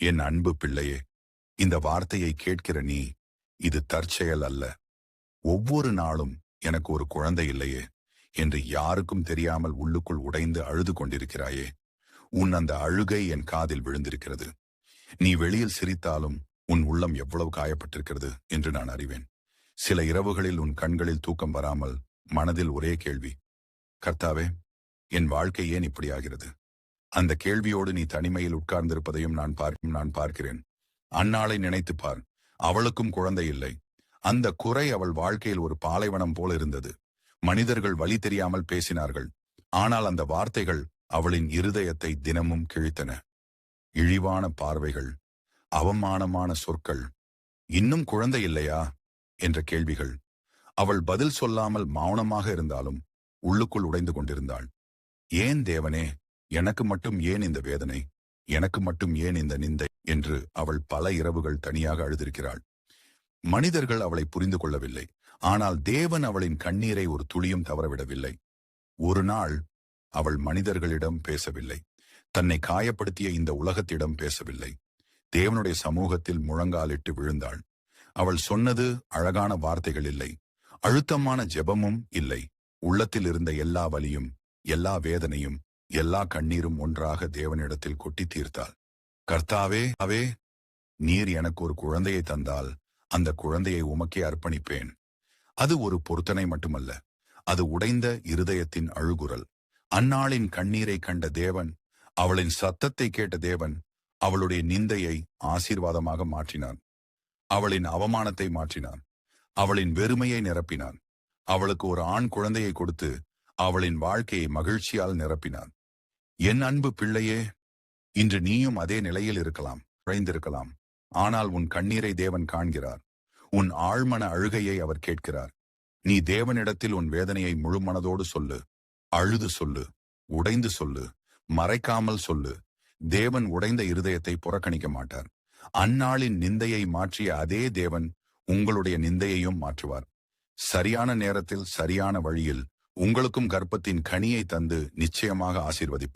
என் அன்பு பிள்ளையே, இந்த வார்த்தையை கேட்கிற நீ, இது தற்செயல் அல்ல. ஒவ்வொரு நாளும் எனக்கு ஒரு குழந்தை இல்லையே என்று யாருக்கும் தெரியாமல் உள்ளுக்குள் உடைந்து அழுது கொண்டிருக்கிறாயே. உன் அந்த அழுகை என் காதில் விழுந்திருக்கிறது. நீ வெளியில் சிரித்தாலும் உன் உள்ளம் எவ்வளவு காயப்பட்டிருக்கிறது என்று நான் அறிவேன். சில இரவுகளில் உன் கண்களில் தூக்கம் வராமல் மனதில் ஒரே கேள்வி, கர்த்தாவே, என் வாழ்க்கை ஏன் இப்படி ஆகிறது? அந்த கேள்வியோடு நீ தனிமையில் உட்கார்ந்திருப்பதையும் நான் பார்க்கிறேன். அன்னாளை நினைத்து பார். அவளுக்கும் குழந்தை இல்லை. அந்த குறை அவள் வாழ்க்கையில் ஒரு பாலைவனம் போல இருந்தது. மனிதர்கள் வழி தெரியாமல் பேசினார்கள். ஆனால் அந்த வார்த்தைகள் அவளின் இருதயத்தை தினமும் கிழித்தன. இழிவான பார்வைகள், அவமானமான சொற்கள், இன்னும் குழந்தை இல்லையா என்ற கேள்விகள். அவள் பதில் சொல்லாமல் மௌனமாக இருந்தாலும் உள்ளுக்குள் உடைந்து கொண்டிருந்தாள். ஏன் தேவனே, எனக்கு மட்டும் ஏன் இந்த வேதனை? எனக்கு மட்டும் ஏன் இந்த நிந்தை என்று அவள் பல இரவுகள் தனியாக அழுதிருக்கிறாள். மனிதர்கள் அவளை புரிந்து கொள்ளவில்லை. ஆனால் தேவன் அவளின் கண்ணீரை ஒரு துளியும் தவறவிடவில்லை. ஒரு நாள் அவள் மனிதர்களிடம் பேசவில்லை. தன்னை காயப்படுத்திய இந்த உலகத்திடம் பேசவில்லை. தேவனுடைய சமூகத்தில் முழங்காலிட்டு விழுந்தாள். அவள் சொன்னது அழகான வார்த்தைகள் இல்லை. அழுத்தமான ஜெபமும் இல்லை. உள்ளத்தில் இருந்த எல்லா வலியும், எல்லா வேதனையும், எல்லா கண்ணீரும் ஒன்றாக தேவனிடத்தில் கொட்டி தீர்த்தாள். கர்த்தாவே, அவே, நீர் எனக்கு ஒரு குழந்தையை தந்தால் அந்த குழந்தையை உமக்கே அர்ப்பணிப்பேன். அது ஒரு பொருத்தனை மட்டுமல்ல, அது உடைந்த இருதயத்தின் அழுகுரல். அன்னாளின் கண்ணீரை கண்ட தேவன், அவளின் சத்தத்தை கேட்ட தேவன், அவளுடைய நிந்தையை ஆசீர்வாதமாக மாற்றினான். அவளின் அவமானத்தை மாற்றினான். அவளின் வெறுமையை நிரப்பினான். அவளுக்கு ஒரு ஆண் குழந்தையை கொடுத்து அவளின் வாழ்க்கையை மகிழ்ச்சியால் நிரப்பினான். என் அன்பு பிள்ளையே, இன்று நீயும் அதே நிலையில் இருக்கலாம், குறைந்திருக்கலாம். ஆனால் உன் கண்ணீரை தேவன் காண்கிறார். உன் ஆழ்மன அழுகையை அவர் கேட்கிறார். நீ தேவனிடத்தில் உன் வேதனையை முழு மனதோடு சொல்லு. அழுது சொல்லு, உடைந்து சொல்லு, மறைக்காமல் சொல்லு. தேவன் உடைந்த இருதயத்தை புறக்கணிக்க மாட்டார். அந்நாளின் நிந்தையை மாற்றிய அதே தேவன் உங்களுடைய நிந்தையையும் மாற்றுவார். சரியான நேரத்தில் சரியான வழியில் உங்களுக்கும் கர்ப்பத்தின் கனியை தந்து நிச்சயமாக ஆசீர்வதிப்பார்.